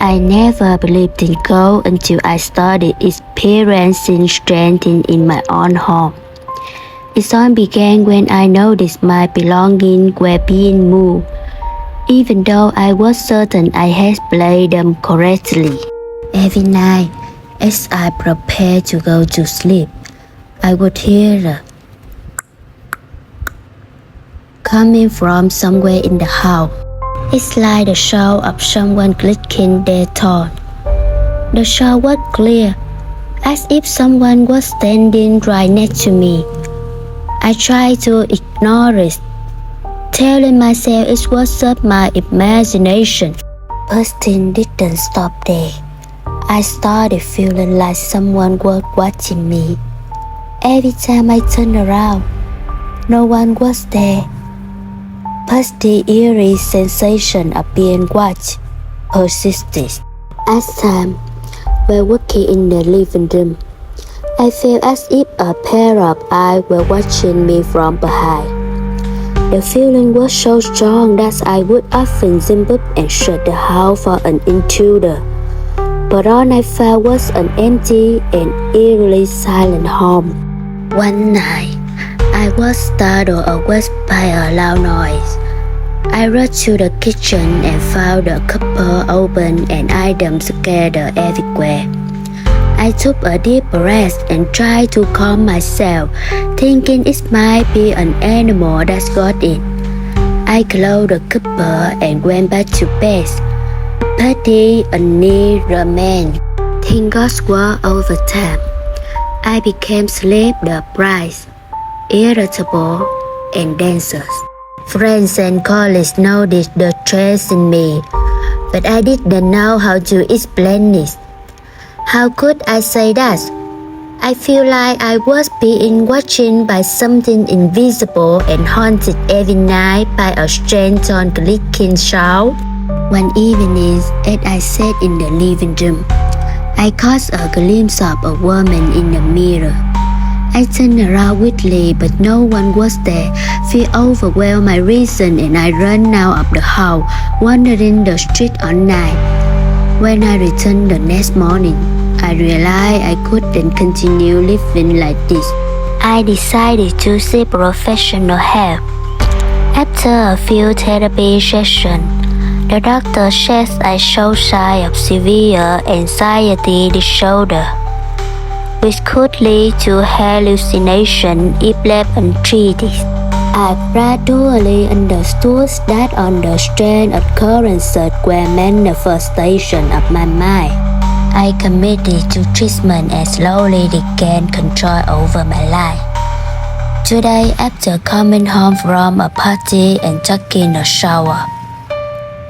I never believed in God until I started experiencing strength in my own home. It all began when I noticed my belongings were being moved, even though I was certain I had placed them correctly. Every night, as I prepared to go to sleep, I would hear the coming from somewhere in the house. It's like the sound of someone clicking their tongue. The sound was clear, as if someone was standing right next to me. I tried to ignore it, telling myself it was just my imagination. But things didn't stop there. I started feeling like someone was watching me. Every time I turned around, no one was there. But the eerie sensation of being watched persisted. As time were walking in the living room, I felt as if a pair of eyes were watching me from behind. The feeling was so strong that I would often jump up and shut the house for an intruder. But all I found was an empty and eerily silent home. One night, I was startled awake by a loud noise. I rushed to the kitchen and found the cupboard open and items scattered everywhere. I took a deep breath and tried to calm myself, thinking it might be an animal that got in. I closed the cupboard and went back to bed. But the need remained. Things got worse over time. I became sleep-deprived, irritable, and dangerous. Friends and colleagues noticed the trace in me, but I didn't know how to explain it. How could I say that? I feel like I was being watched by something invisible and haunted every night by a strange clicking sound. One evening, as I sat in the living room, I caught a glimpse of a woman in the mirror. I turned around quickly, but no one was there. Fear overwhelmed my reason and I ran out of the house, wandering the street all night. When I returned the next morning, I realized I couldn't continue living like this. I decided to seek professional help. After a few therapy sessions, the doctor said I showed signs of severe anxiety disorder, which could lead to hallucination if left untreated. I gradually understood that on the strange occurrences were manifestations of my mind. I committed to treatment and slowly regained control over my life. Today, after coming home from a party and taking a shower,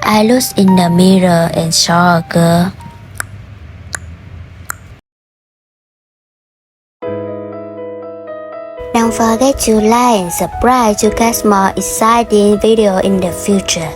I looked in the mirror and saw a girl. Don't forget to like and subscribe to catch more exciting videos in the future.